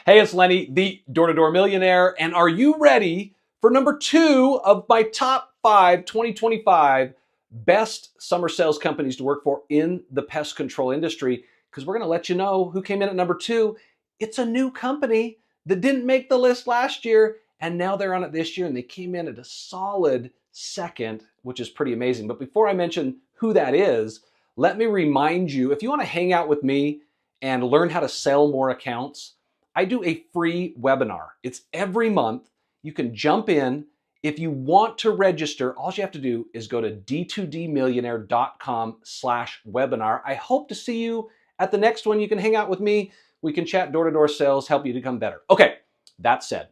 Hey, it's Lenny, the door-to-door millionaire, and are you ready for number 2 of my top 5 2025 best summer sales companies to work for in the pest control industry? Because we're going to let you know who came in at number 2. It's a new company that didn't make the list last year, and now they're on it this year, and they came in at a solid second, which is pretty amazing. But before I mention who that is, let me remind you, if you want to hang out with me and learn how to sell more accounts, I do a free webinar. It's every month. You can jump in. If you want to register, all you have to do is go to d2dmillionaire.com/webinar. I hope to see you at the next one. You can hang out with me. We can chat door-to-door sales, help you to become better. Okay, that said,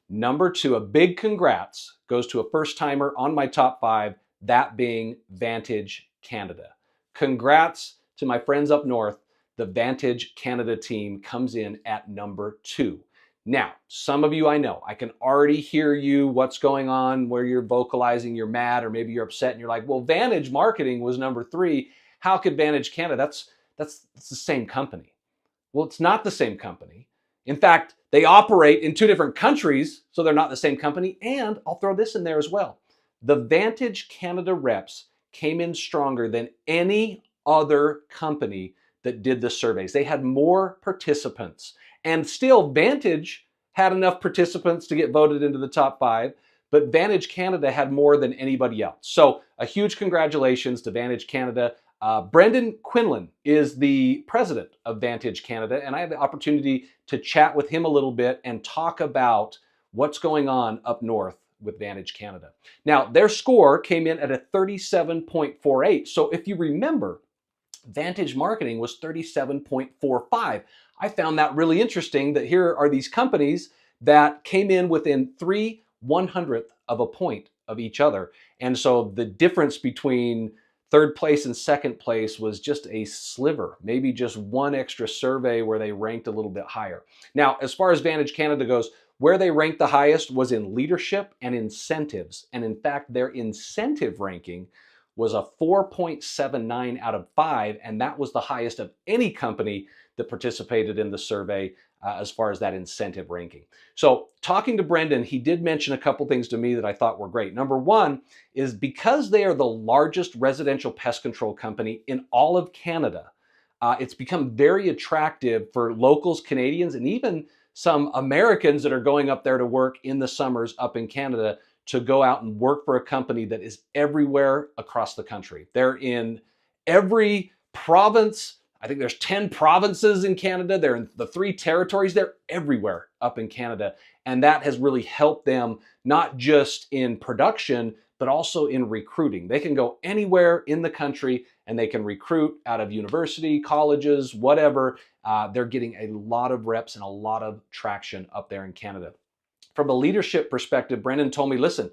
number 2, a big congrats goes to a first-timer on my top 5, that being Vantage Canada. Congrats to my friends up north. The Vantage Canada team comes in at number 2. Now, some of you I know, I can already hear you, what's going on, where you're vocalizing, you're mad, or maybe you're upset and you're like, well, Vantage Marketing was number 3. How could Vantage Canada? That's the same company. Well, it's not the same company. In fact, they operate in 2 different countries, so they're not the same company. And I'll throw this in there as well. The Vantage Canada reps came in stronger than any other company that did the surveys. They had more participants, and still Vantage had enough participants to get voted into the top 5, but Vantage Canada had more than anybody else. So a huge congratulations to Vantage Canada. Brendan Quinlan is the president of Vantage Canada, and I had the opportunity to chat with him a little bit and talk about what's going on up north with Vantage Canada. Now, their score came in at a 37.48. So if you remember, Vantage Marketing was 37.45. I found that really interesting that here are these companies that came in within 3/100th of a point of each other. And so the difference between third place and second place was just a sliver, maybe just one extra survey where they ranked a little bit higher. Now, as far as Vantage Canada goes, where they ranked the highest was in leadership and incentives. And in fact, their incentive ranking was a 4.79 out of 5, and that was the highest of any company that participated in the survey as far as that incentive ranking. So talking to Brendan, he did mention a couple things to me that I thought were great. Number 1 is because they are the largest residential pest control company in all of Canada, it's become very attractive for locals, Canadians, and even some Americans that are going up there to work in the summers up in Canada to go out and work for a company that is everywhere across the country. They're in every province. I think there's 10 provinces in Canada. They're in the 3 territories. They're everywhere up in Canada. And that has really helped them, not just in production, but also in recruiting. They can go anywhere in the country and they can recruit out of university, colleges, whatever. They're getting a lot of reps and a lot of traction up there in Canada. From a leadership perspective, Brendan told me, listen,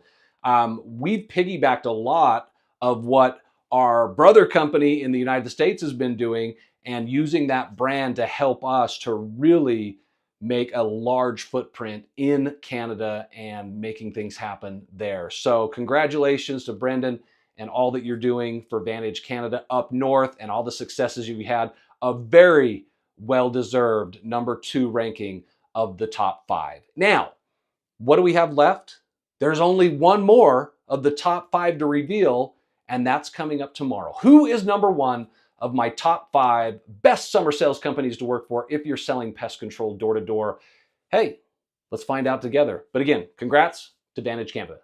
we've piggybacked a lot of what our brother company in the United States has been doing and using that brand to help us to really make a large footprint in Canada and making things happen there. So congratulations to Brendan and all that you're doing for Vantage Canada up north and all the successes you've had. A very well-deserved number 2 ranking of the top 5. Now, what do we have left? There's only one more of the top 5 to reveal, and that's coming up tomorrow. Who is number 1 of my top 5 best summer sales companies to work for if you're selling pest control door to door? Hey, let's find out together. But again, congrats to Vantage Canada.